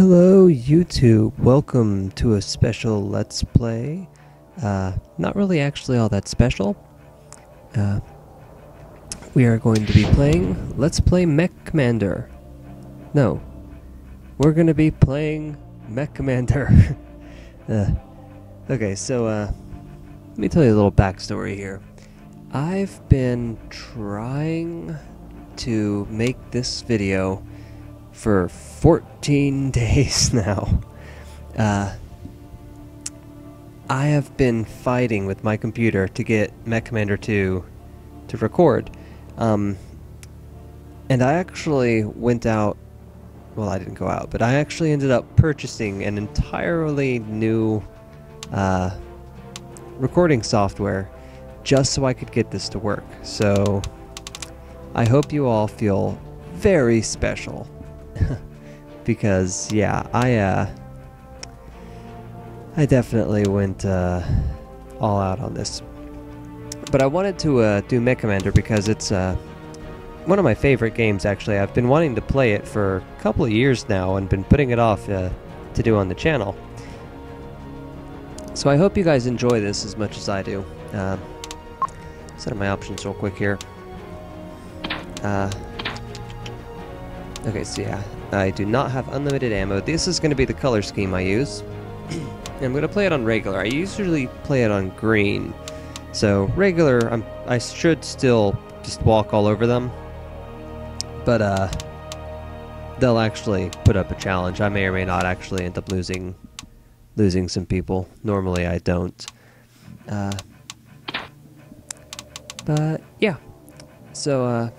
Hello YouTube, welcome to a special Let's Play. Not really actually all that special. We are going to be playing Let's Play MechCommander. No, we're going to be playing MechCommander. Okay, so let me tell you a little backstory here. I've been trying to make this video for 14 days now. I have been fighting with my computer to get MechCommander 2 to record. And I actually went out, well, I didn't go out, but I actually ended up purchasing an entirely new recording software just so I could get this to work. So I hope you all feel very special. Because yeah, I definitely went all out on this. But I wanted to do MechCommander because it's one of my favorite games. Actually, I've been wanting to play it for a couple of years now and been putting it off to do on the channel. So I hope you guys enjoy this as much as I do. Set up my options real quick here. Okay, so yeah, I do not have unlimited ammo. This is going to be the color scheme I use. I'm going to play it on regular. I usually play it on green. So regular, I should still just walk all over them. But they'll actually put up a challenge. I may or may not actually end up losing some people. Normally I don't. But yeah. So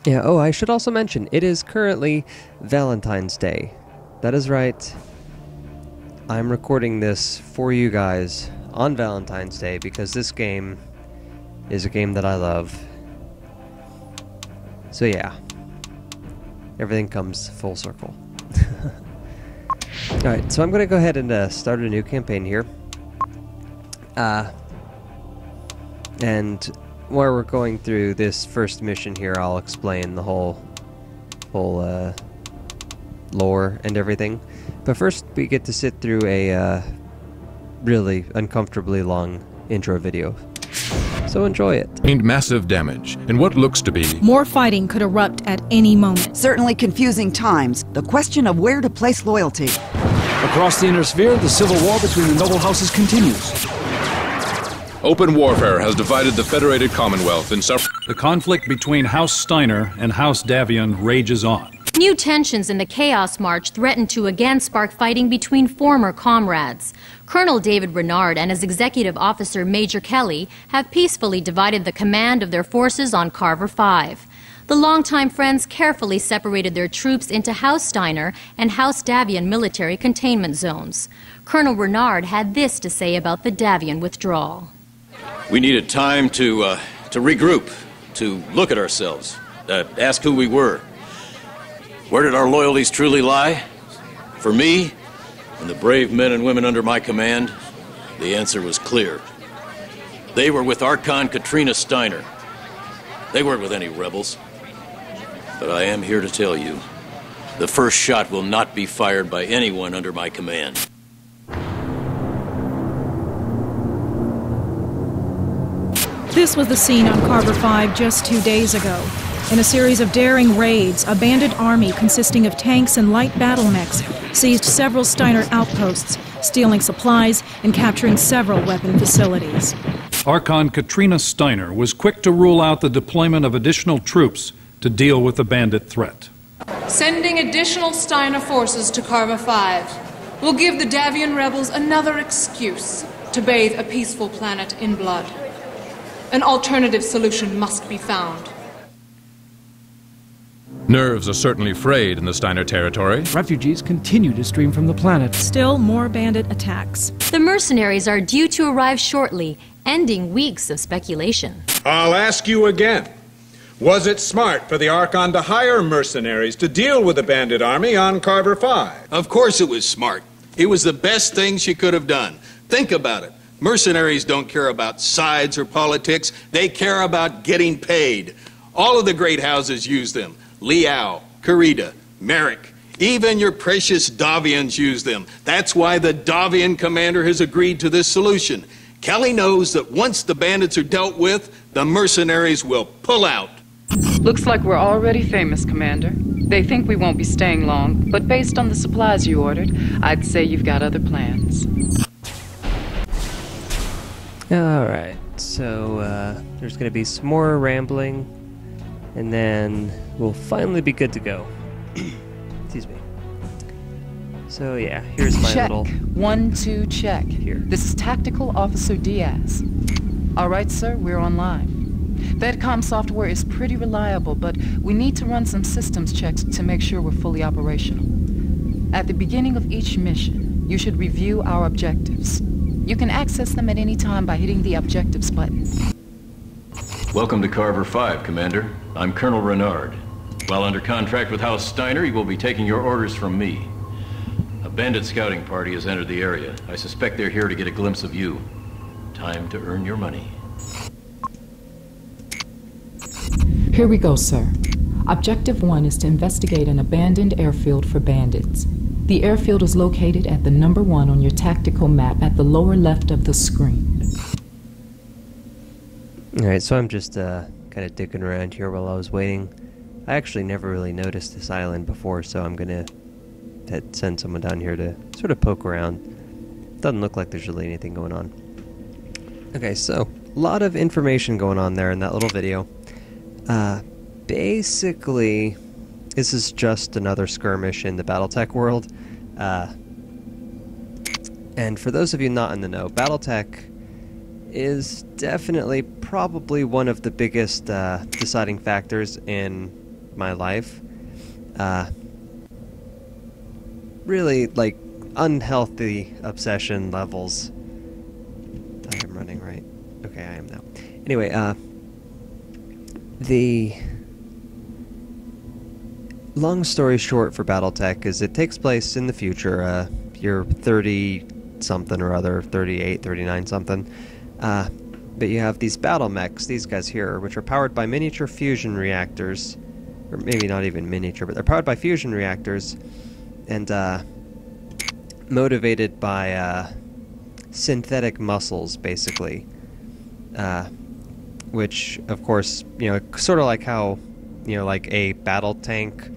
yeah, oh, I should also mention, it is currently Valentine's Day. That is right. I'm recording this for you guys on Valentine's Day because this game is a game that I love. So yeah, everything comes full circle. Alright, so I'm going to go ahead and start a new campaign here. And while we're going through this first mission here, I'll explain the whole lore and everything. But first, we get to sit through a really uncomfortably long intro video. So enjoy it. Sustained massive damage in what looks to be... More fighting could erupt at any moment. Certainly confusing times. The question of where to place loyalty. Across the inner sphere, the civil war between the noble houses continues. Open warfare has divided the Federated Commonwealth in several... The conflict between House Steiner and House Davion rages on. New tensions in the Chaos March threaten to again spark fighting between former comrades. Colonel David Renard and his executive officer Major Kelly have peacefully divided the command of their forces on Carver 5. The longtime friends carefully separated their troops into House Steiner and House Davion military containment zones. Colonel Renard had this to say about the Davion withdrawal. We needed time to regroup, to look at ourselves, ask who we were. Where did our loyalties truly lie? For me, and the brave men and women under my command, the answer was clear. They were with Archon Katrina Steiner. They weren't with any rebels. But I am here to tell you, the first shot will not be fired by anyone under my command. This was the scene on Carver 5 just 2 days ago. In a series of daring raids, a bandit army consisting of tanks and light battle mechs seized several Steiner outposts, stealing supplies and capturing several weapon facilities. Archon Katrina Steiner was quick to rule out the deployment of additional troops to deal with the bandit threat. Sending additional Steiner forces to Carver 5 will give the Davion rebels another excuse to bathe a peaceful planet in blood. An alternative solution must be found. Nerves are certainly frayed in the Steiner territory. Refugees continue to stream from the planet. Still more bandit attacks. The mercenaries are due to arrive shortly, ending weeks of speculation. I'll ask you again. Was it smart for the Archon to hire mercenaries to deal with the bandit army on Carver 5? Of course it was smart. It was the best thing she could have done. Think about it. Mercenaries don't care about sides or politics. They care about getting paid. All of the great houses use them. Liao, Karita, Merrick. Even your precious Davians use them. That's why the Davian commander has agreed to this solution. Kelly knows that once the bandits are dealt with, the mercenaries will pull out. Looks like we're already famous, Commander. They think we won't be staying long, but based on the supplies you ordered, I'd say you've got other plans. Alright, so there's going to be some more rambling, and then we'll finally be good to go. Excuse me. So yeah, here's my check. little... 1, 2, check. Here. This is Tactical Officer Diaz. All right, sir, we're online. Vedcom software is pretty reliable, but we need to run some systems checks to make sure we're fully operational. At the beginning of each mission, you should review our objectives. You can access them at any time by hitting the Objectives button. Welcome to Carver 5, Commander. I'm Colonel Renard. While under contract with House Steiner, you will be taking your orders from me. A bandit scouting party has entered the area. I suspect they're here to get a glimpse of you. Time to earn your money. Here we go, sir. Objective 1 is to investigate an abandoned airfield for bandits. The airfield is located at the number 1 on your tactical map at the lower left of the screen. Alright, so I'm just kind of digging around here while I was waiting. I actually never really noticed this island before, so I'm gonna send someone down here to sort of poke around. Doesn't look like there's really anything going on. Okay, so a lot of information going on there in that little video. Basically, this is just another skirmish in the Battletech world. And for those of you not in the know, Battletech is definitely probably one of the biggest deciding factors in my life. Really, like, unhealthy obsession levels. I am running right. Okay, I am now. Anyway, the long story short for Battletech is it takes place in the future. You're 30-something or other, 38, 39-something. But you have these battle mechs, these guys here, which are powered by miniature fusion reactors. Or maybe not even miniature, but they're powered by fusion reactors. And motivated by synthetic muscles, basically. Which, of course, you know, sort of like how, you know, like a battle tank,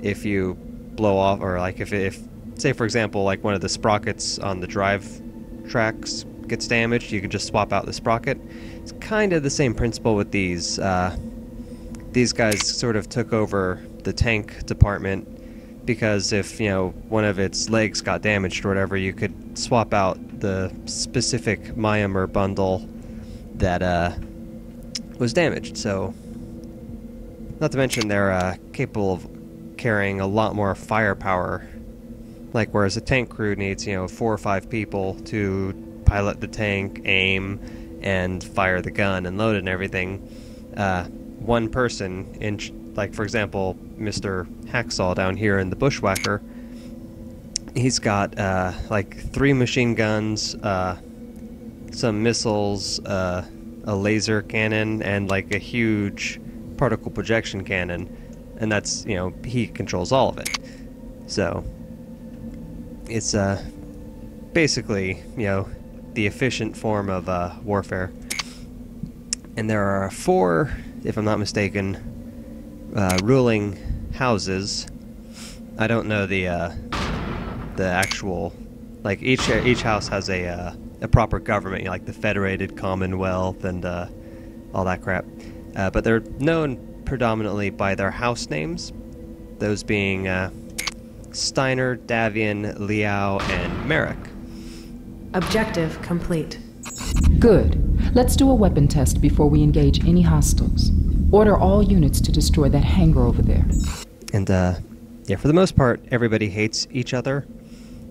if you blow off, or like if say, for example, like one of the sprockets on the drive tracks gets damaged, you can just swap out the sprocket. It's kind of the same principle with these. These guys sort of took over the tank department because if, you know, one of its legs got damaged or whatever, you could swap out the specific myomer bundle that was damaged. So, not to mention they're capable of carrying a lot more firepower. Like, whereas a tank crew needs, you know, 4 or 5 people to pilot the tank, aim, and fire the gun and load it and everything. One person, like, for example, Mr. Hacksaw down here in the Bushwhacker, he's got, like, 3 machine guns, some missiles, a laser cannon, and like a huge particle projection cannon, and that's, you know, he controls all of it. So it's basically, you know, the efficient form of warfare. And there are 4, if I'm not mistaken, ruling houses. I don't know the actual, like, each house has a proper government, you know, like the Federated Commonwealth and all that crap. But they're known predominantly by their house names, those being Steiner, Davian, Liao, and Merrick. Objective complete. Good. Let's do a weapon test before we engage any hostiles. Order all units to destroy that hangar over there. And, yeah, for the most part, everybody hates each other.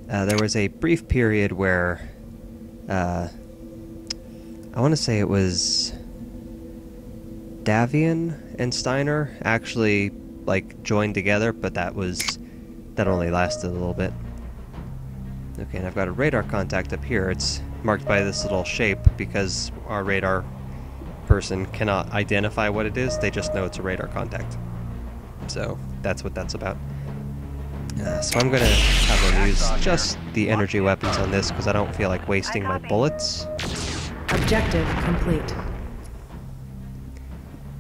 There was a brief period where I want to say it was Davian and Steiner actually, like, joined together, but that only lasted a little bit. Okay, and I've got a radar contact up here. It's marked by this little shape because our radar person cannot identify what it is. They just know it's a radar contact. So that's what that's about. So I'm gonna have them use just the energy weapons on this because I don't feel like wasting my bullets. Objective complete.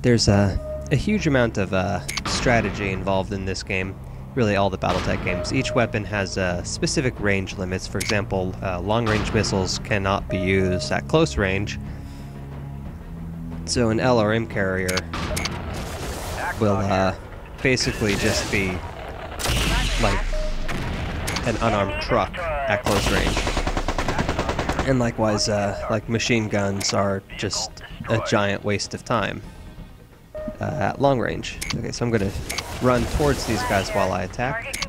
There's a huge amount of strategy involved in this game. Really, all the BattleTech games. Each weapon has specific range limits. For example, long-range missiles cannot be used at close range. So an LRM carrier will basically just be like an unarmed truck at close range. And likewise, like machine guns are just a giant waste of time at long range. Okay, so I'm going to run towards these guys while I attack.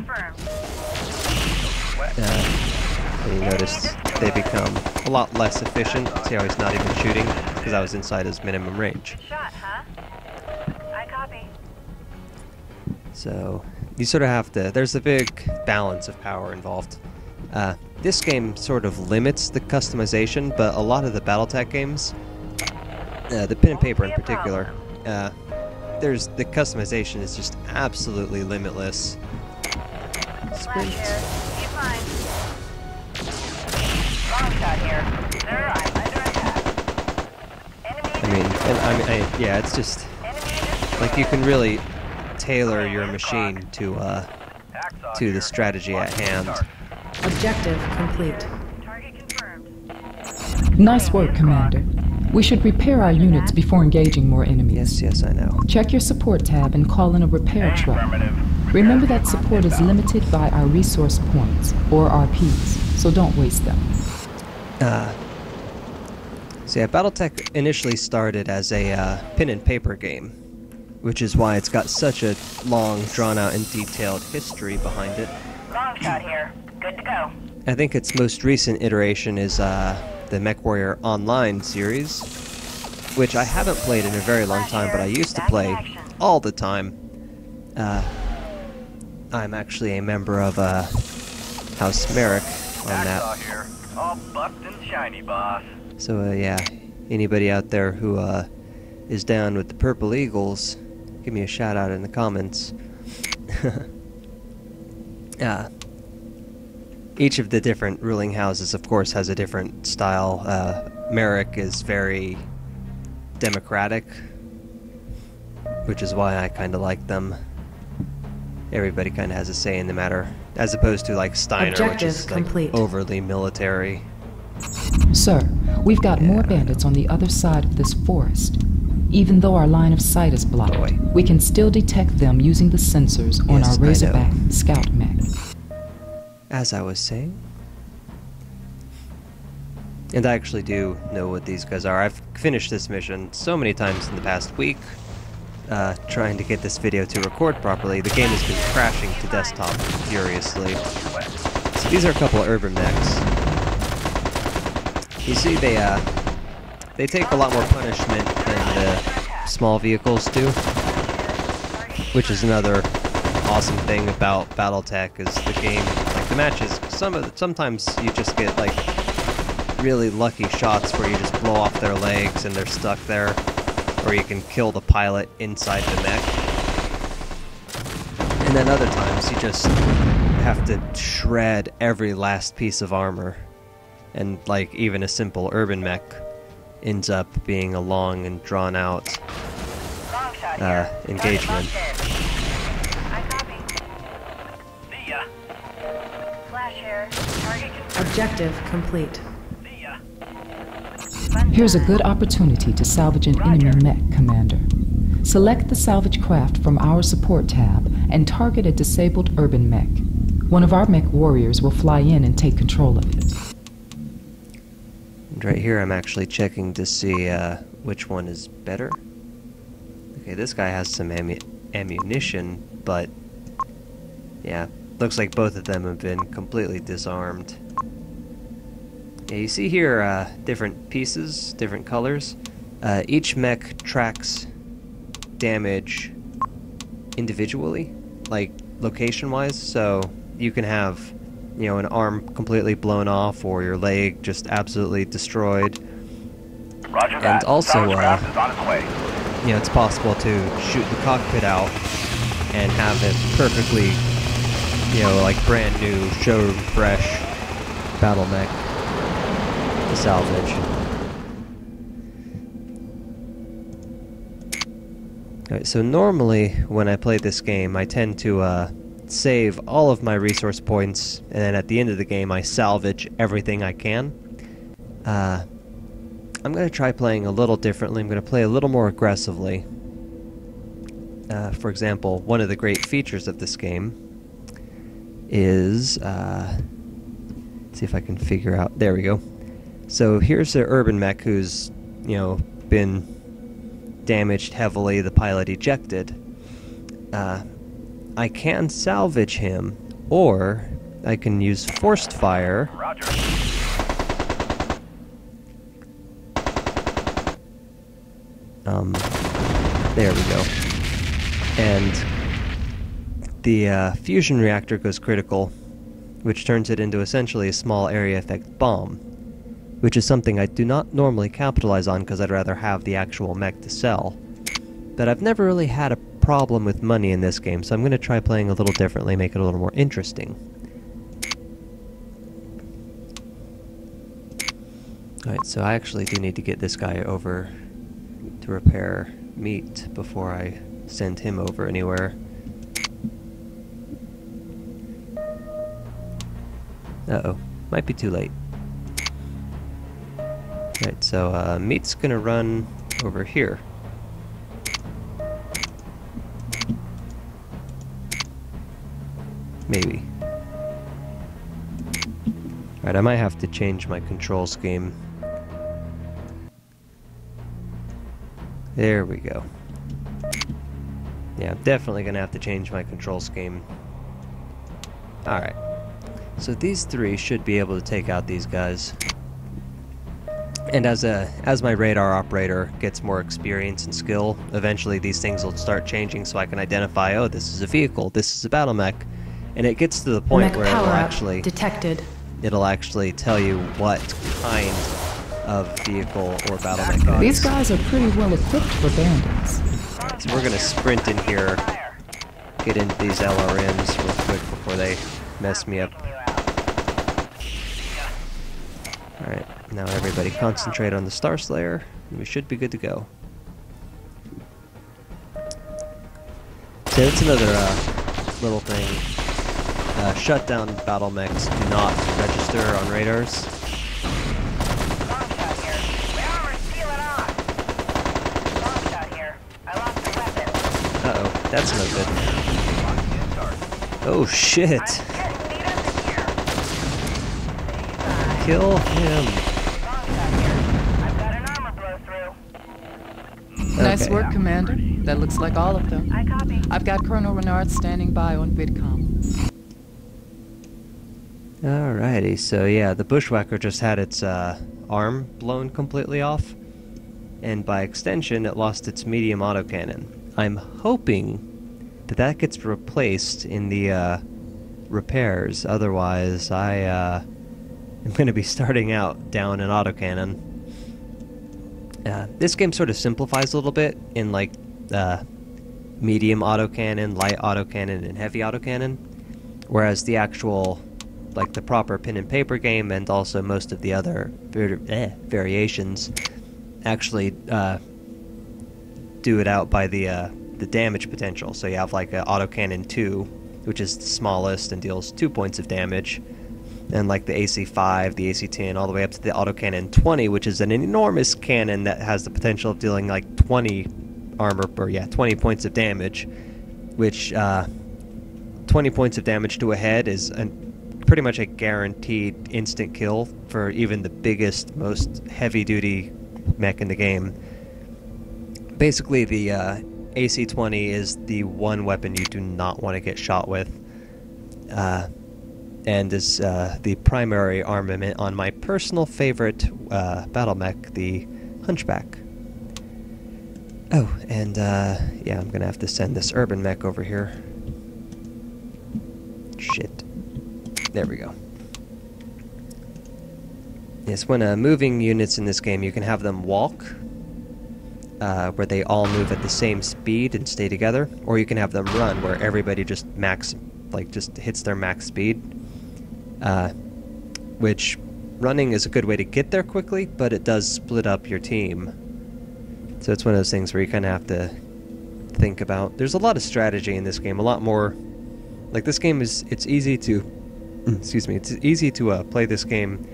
And you notice they become a lot less efficient. See how he's not even shooting? Because I was inside his minimum range. Shot, huh? I copy. So you sort of have to, there's a big balance of power involved. This game sort of limits the customization, but a lot of the BattleTech games, the pen and paper in particular, there's the customization is just absolutely limitless. Sprint. Yeah, it's just like you can really tailor your machine to the strategy at hand. Objective complete. Nice work, Commander. We should repair our units before engaging more enemies. Yes, I know. Check your support tab and call in a repair truck. Remember that support is limited by our resource points, or RPs, so don't waste them. So yeah, BattleTech initially started as a pen and paper game, which is why it's got such a long, drawn-out, and detailed history behind it. Long shot here. Good to go. I think its most recent iteration is the MechWarrior Online series, which I haven't played in a very long time, but I used to play all the time. I'm actually a member of House Merrick on that. Here. All bucked and shiny, boss. So yeah, anybody out there who is down with the Purple Eagles, give me a shout out in the comments. Each of the different ruling houses, of course, has a different style. Merrick is very democratic, which is why I kind of like them. Everybody kind of has a say in the matter, as opposed to like Steiner, which is like overly military. Sir, we've got more bandits on the other side of this forest. Even though our line of sight is blocked, we can still detect them using the sensors on our Razorback scout mech. As I was saying. And I actually do know what these guys are. I've finished this mission so many times in the past week, trying to get this video to record properly. The game has been crashing to desktop furiously. So these are a couple of urban mechs. You see, they take a lot more punishment than the small vehicles do, which is another awesome thing about BattleTech is the game. Like the matches, sometimes you just get like really lucky shots where you just blow off their legs and they're stuck there, or you can kill the pilot inside the mech. And then other times you just have to shred every last piece of armor. And like even a simple urban mech ends up being a long and drawn out engagement. Objective complete. Here's a good opportunity to salvage an enemy mech, Commander. Select the salvage craft from our support tab and target a disabled urban mech. One of our mech warriors will fly in and take control of it. And right here I'm actually checking to see which one is better. Okay, this guy has some ammunition, but yeah, looks like both of them have been completely disarmed. Yeah, you see here different pieces, different colors. Each mech tracks damage individually, like location-wise, so you can have, you know, an arm completely blown off or your leg just absolutely destroyed. Roger that. And also, is on its way. you know, it's possible to shoot the cockpit out and have it perfectly you know, like brand new, showroom fresh battle mech to salvage. Alright, so normally when I play this game, I tend to save all of my resource points, and then at the end of the game I salvage everything I can. I'm going to try playing a little differently. I'm going to play a little more aggressively. For example, one of the great features of this game is... let's see if I can figure out... There we go. So here's the urban mech who's, you know, been damaged heavily, the pilot ejected. I can salvage him, or I can use forced fire. Roger. There we go. And the fusion reactor goes critical, which turns it into essentially a small area effect bomb, which is something I do not normally capitalize on because I'd rather have the actual mech to sell. But I've never really had a problem with money in this game, so I'm going to try playing a little differently, make it a little more interesting. Alright, so I actually do need to get this guy over to repair meat before I send him over anywhere. Uh-oh, might be too late. Right, so meat's gonna run over here. Maybe. Alright, I might have to change my control scheme. There we go. Yeah, I'm definitely gonna have to change my control scheme. Alright. So these three should be able to take out these guys. And as my radar operator gets more experience and skill, eventually these things will start changing so I can identify, oh, this is a vehicle, this is a battle mech. And it gets to the point where it'll actually detected. It'll actually tell you what kind of vehicle or battle mech it is. These guys are pretty well equipped for bandits. Right, so we're gonna strint in here, get into these LRMs real quick before they mess me up. Alright, now everybody concentrate on the Star Slayer, and we should be good to go. So that's another little thing. Shutdown battle mechs do not register on radars. Uh-oh, that's no good. Oh shit! Kill him! Nice work, Commander. That looks like all of them. I've got Colonel Renard standing by on VidCom. Alrighty, so yeah, the Bushwhacker just had its arm blown completely off, and by extension it lost its medium autocannon. I'm hoping that that gets replaced in the repairs, otherwise I'm going to be starting out down an autocannon. This game sort of simplifies a little bit in like medium autocannon, light autocannon, and heavy autocannon, whereas the actual, like the proper pen and paper game and also most of the other variations actually do it out by the damage potential. So you have like an autocannon 2, which is the smallest and deals 2 points of damage, and like the AC5, the AC10, all the way up to the autocannon 20, which is an enormous cannon that has the potential of dealing like 20 armor, or yeah, 20 points of damage, which 20 points of damage to a head is pretty much a guaranteed instant kill for even the biggest, most heavy-duty mech in the game. Basically, the AC-20 is the one weapon you do not want to get shot with, and is the primary armament on my personal favorite battle mech, the Hunchback. Oh, and yeah, I'm gonna have to send this urban mech over here. Shit. There we go. Yes, when moving units in this game, you can have them walk, where they all move at the same speed and stay together, or you can have them run, where everybody just like just hits their max speed, which running is a good way to get there quickly, but it does split up your team. So it's one of those things where you kind of have to think about. There's a lot of strategy in this game, a lot more. Like this game it's easy to, excuse me, it's easy to play this game,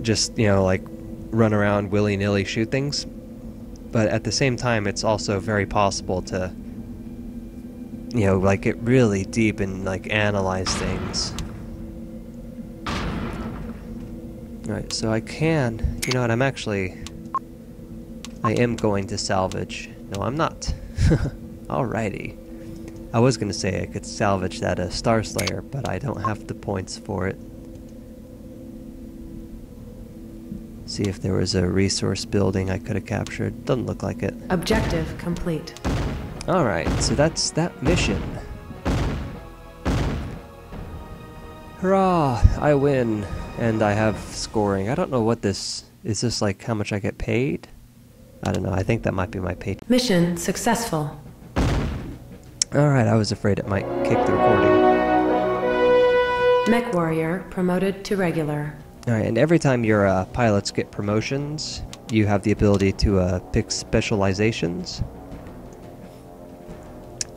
just like run around willy-nilly shoot things. But at the same time, it's also very possible to, like get really deep and like analyze things. Alright, so I can, you know what, I am going to salvage. No, I'm not. Alrighty. I was going to say I could salvage that Star Slayer, but I don't have the points for it. See if there was a resource building I could have captured. Doesn't look like it. Objective complete. Alright, so that's that mission. Hurrah! I win. And I have scoring. I don't know what this... Is this like how much I get paid? I don't know. I think that might be my pay. Mission successful. Alright, I was afraid it might kick the recording. Mech Warrior promoted to regular. Alright, and every time your pilots get promotions, you have the ability to pick specializations.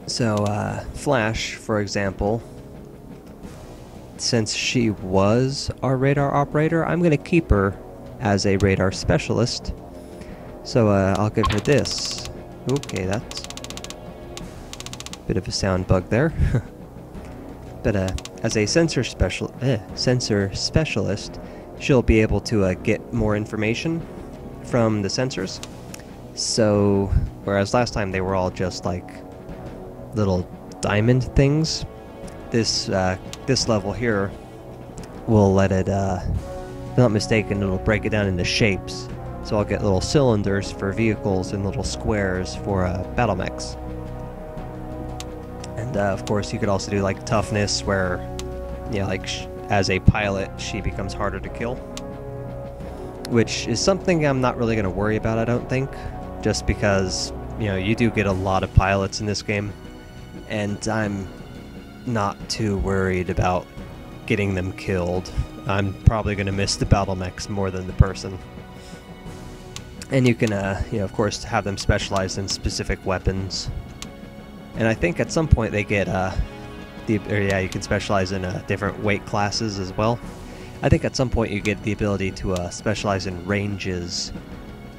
So, Flash, for example, since she was our radar operator, I'm going to keep her as a radar specialist. So, I'll give her this. Okay, that's a bit of a sound bug there. But, as a sensor specialist, she'll be able to get more information from the sensors. So, whereas last time they were all just like little diamond things, this level here will let it, if I'm not mistaken, it'll break it down into shapes. So I'll get little cylinders for vehicles and little squares for battle mechs. And of course you could also do like toughness, where as a pilot she becomes harder to kill, which is something I'm not really going to worry about, I don't think, just because you do get a lot of pilots in this game, and I'm not too worried about getting them killed. I'm probably going to miss the battle mechs more than the person. And you can of course have them specialized in specific weapons. And I think at some point they get you can specialize in different weight classes as well. I think at some point you get the ability to specialize in ranges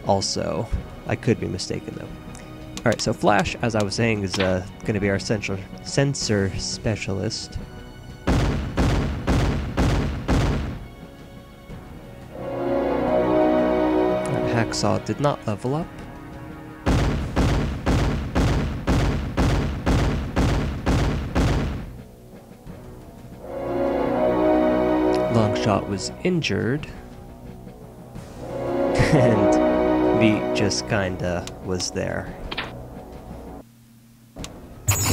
also. I could be mistaken though. Alright, so Flash, as I was saying, is going to be our sensor specialist. Hacksaw did not level up. Longshot was injured. And Meat just kinda was there.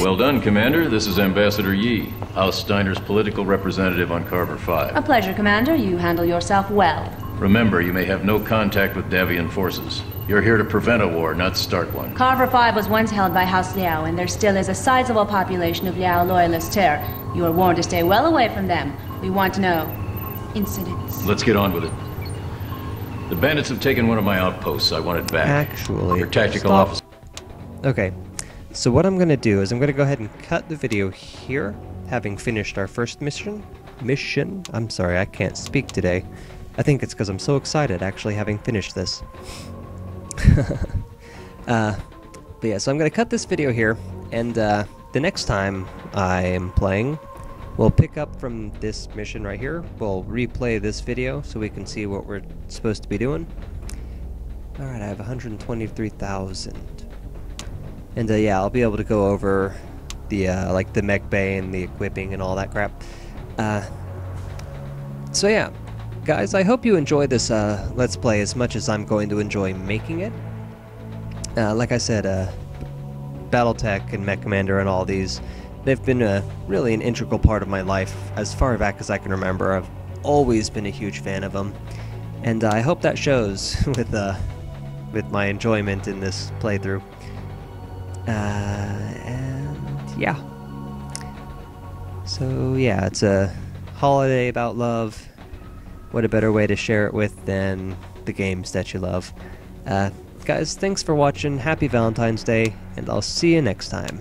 Well done, Commander. This is Ambassador Yi, House Steiner's political representative on Carver 5. A pleasure, Commander. You handle yourself well. Remember, you may have no contact with Davian forces. You're here to prevent a war, not start one. Carver 5 was once held by House Liao, and there still is a sizable population of Liao loyalists here. You are warned to stay well away from them. We want no incidents. Let's get on with it. The bandits have taken one of my outposts. I want it back. Actually, your tactical officer. Okay. So what I'm going to do is I'm going to go ahead and cut the video here, having finished our first mission. I'm sorry, I can't speak today. I think it's because I'm so excited actually having finished this. But yeah, so I'm going to cut this video here, and the next time I am playing, we'll pick up from this mission right here. We'll replay this video so we can see what we're supposed to be doing. Alright, I have 123,000. And yeah, I'll be able to go over the like the mech bay and the equipping and all that crap. So yeah, guys, I hope you enjoy this Let's Play as much as I'm going to enjoy making it. Like I said, Battletech and MechCommander and all these, they've been really an integral part of my life as far back as I can remember. I've always been a huge fan of them, and I hope that shows with my enjoyment in this playthrough. And yeah. So yeah, it's a holiday about love. What a better way to share it with than the games that you love. Guys, thanks for watching, happy Valentine's Day, and I'll see you next time.